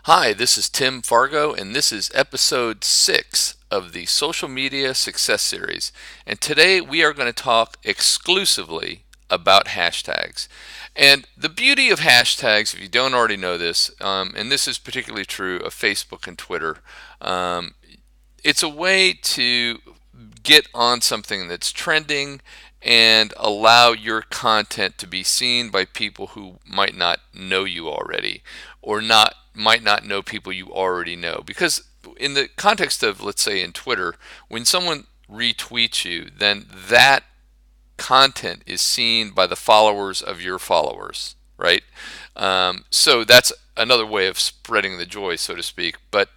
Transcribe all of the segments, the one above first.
Hi, this is Tim Fargo, and this is episode 6 of the Social Media Success Series. And today we are going to talk exclusively about hashtags. And the beauty of hashtags, if you don't already know this, and this is particularly true of Facebook and Twitter, um, it's a way to get on something that's trending and allow your content to be seen by people who might not know you already or not might not know people you already know. Because in the context of, let's say, in Twitter, when someone retweets you, then that content is seen by the followers of your followers, right? So that's another way of spreading the joy, so to speak. But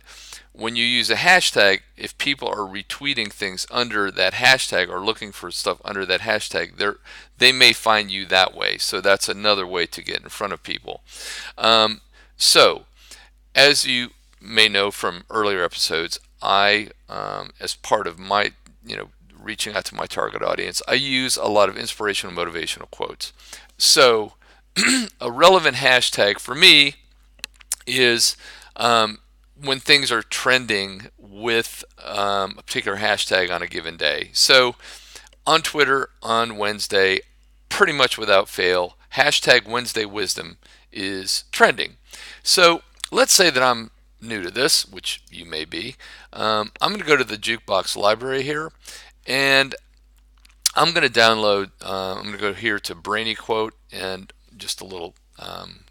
when you use a hashtag, if people are retweeting things under that hashtag or looking for stuff under that hashtag, they may find you that way. So that's another way to get in front of people. So, as you may know from earlier episodes, as part of my, reaching out to my target audience, I use a lot of inspirational, motivational quotes. So, a relevant hashtag for me is when things are trending with a particular hashtag on a given day. So on Twitter on Wednesday, pretty much without fail, hashtag Wednesday Wisdom is trending. So let's say that I'm new to this, which you may be. I'm going to go to the Jukebox library here, and I'm going to download, I'm going to go here to Brainy Quote, and just a little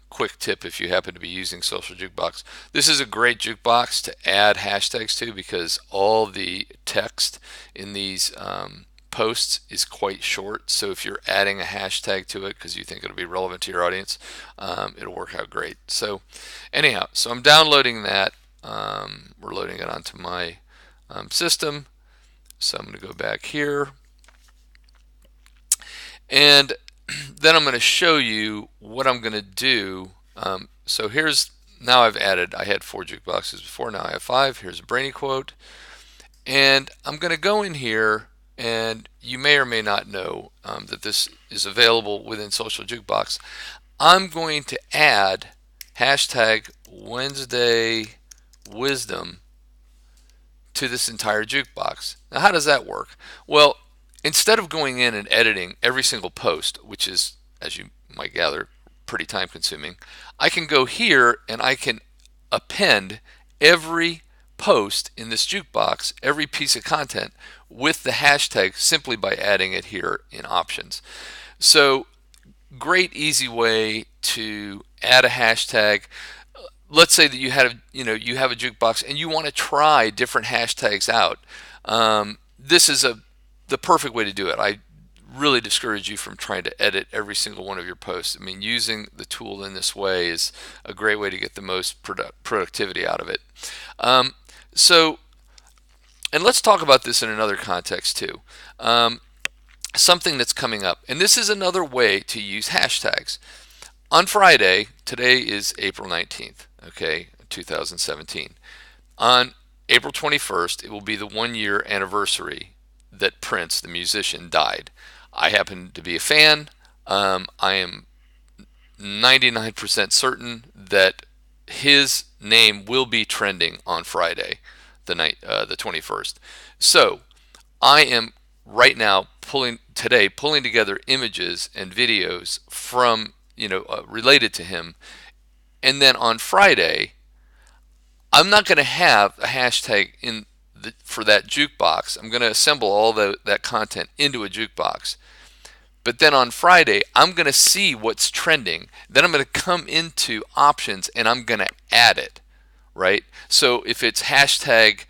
quick tip if you happen to be using Social Jukebox. This is a great jukebox to add hashtags to because all the text in these posts is quite short. So if you're adding a hashtag to it because you think it'll be relevant to your audience, it'll work out great. So anyhow, so I'm downloading that. We're loading it onto my system. So I'm going to go back here. And then I'm going to show you what I'm going to do. So now I had 4 jukeboxes before, now I have 5. Here's a Brainy Quote. And I'm going to go in here, and you may or may not know that this is available within Social Jukebox. I'm going to add hashtag Wednesday Wisdom to this entire jukebox. Now, how does that work? Well, instead of going in and editing every single post, which is, as you might gather, pretty time consuming, I can go here and I can append every post in this jukebox, every piece of content, with the hashtag simply by adding it here in options. So, great easy way to add a hashtag. Let's say that you have a jukebox and you want to try different hashtags out. This is the perfect way to do it. I really discourage you from trying to edit every single one of your posts. I mean, using the tool in this way is a great way to get the most productivity out of it. So, and let's talk about this in another context too. Something that's coming up, and this is another way to use hashtags. On Friday, today is April 19th, okay, 2017. On April 21st, it will be the 1 year anniversary that Prince, the musician, died. I happen to be a fan. I am 99% certain that his name will be trending on Friday, the 21st. So I am right now pulling together images and videos from related to him, and then on Friday I'm not going to have a hashtag for that jukebox. I'm going to assemble all that content into a jukebox. But then on Friday, I'm going to see what's trending. Then I'm going to come into options and I'm going to add it, right? So if it's hashtag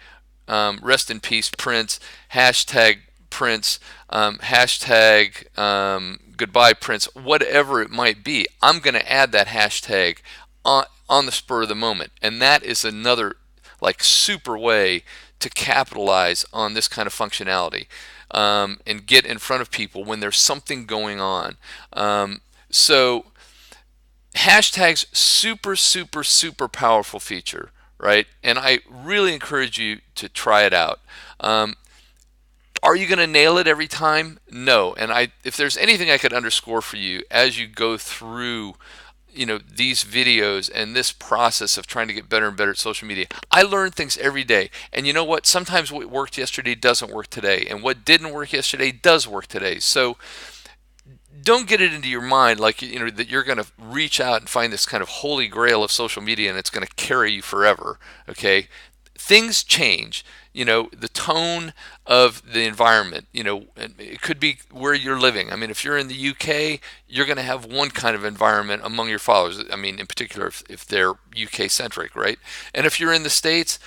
rest in peace Prince, hashtag Prince, hashtag goodbye Prince, whatever it might be, I'm going to add that hashtag on the spur of the moment. And that is another super way to capitalize on this kind of functionality and get in front of people when there's something going on. So hashtags, super, super, super powerful feature, right? And I really encourage you to try it out. Are you going to nail it every time? No. And if there's anything I could underscore for you as you go through these videos and this process of trying to get better and better at social media. I learn things every day, and you know what? Sometimes what worked yesterday doesn't work today, and what didn't work yesterday does work today. So don't get it into your mind like that you're going to reach out and find this kind of holy grail of social media and it's going to carry you forever. Okay, things change. The tone of the environment. And it could be where you're living. I mean, if you're in the UK, you're going to have one kind of environment among your followers. I mean, in particular, if they're UK centric, right? And if you're in the States,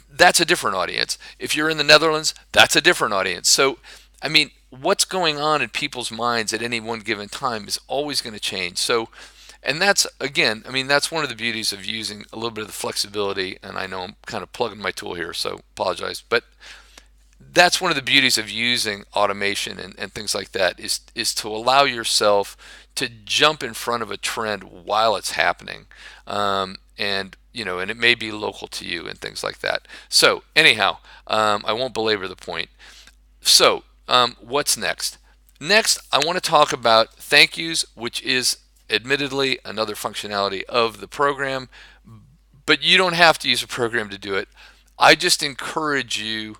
that's a different audience. If you're in the Netherlands, that's a different audience. So, I mean, what's going on in people's minds at any one given time is always going to change. So, and that's, again, I mean, that's one of the beauties of using a little bit of the flexibility. And I know I'm kind of plugging my tool here, so apologize. But that's one of the beauties of using automation and things like that is to allow yourself to jump in front of a trend while it's happening. And it may be local to you and things like that. So anyhow, I won't belabor the point. So what's next? Next, I want to talk about thank yous, which is admittedly another functionality of the program, but you don't have to use a program to do it. I just encourage you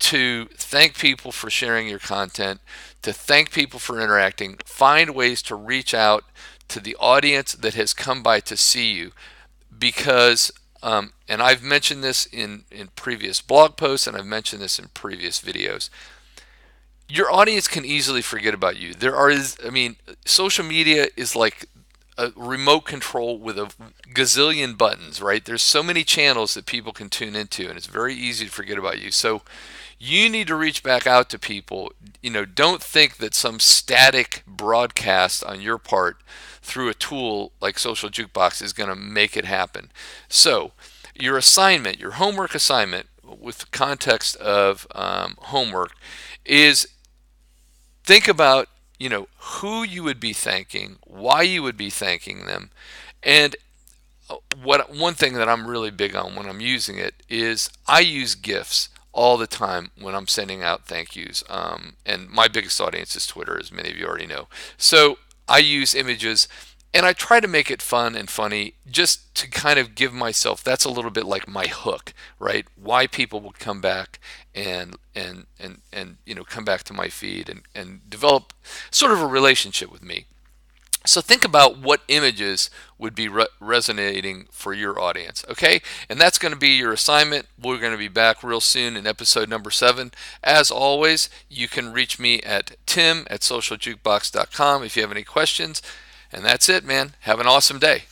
to thank people for sharing your content, to thank people for interacting, find ways to reach out to the audience that has come by to see you. Because, and I've mentioned this in previous blog posts and I've mentioned this in previous videos, your audience can easily forget about you. Social media is like a remote control with a gazillion buttons, right? There's so many channels that people can tune into, and it's very easy to forget about you. So you need to reach back out to people. Don't think that some static broadcast on your part through a tool like Social Jukebox is going to make it happen. So your assignment, your homework assignment, with the context of homework, is think about who you would be thanking, why you would be thanking them, and one thing that I'm really big on when I'm using it is I use GIFs all the time when I'm sending out thank yous. And my biggest audience is Twitter, as many of you already know. So I use images, and I try to make it fun and funny just to kind of give myself, that's a little bit like my hook, right? Why people will come back and come back to my feed and develop sort of a relationship with me. So think about what images would be resonating for your audience, okay? And that's going to be your assignment. We're going to be back real soon in episode number 7. As always, you can reach me at tim@socialjukebox.com if you have any questions. And that's it, man. Have an awesome day.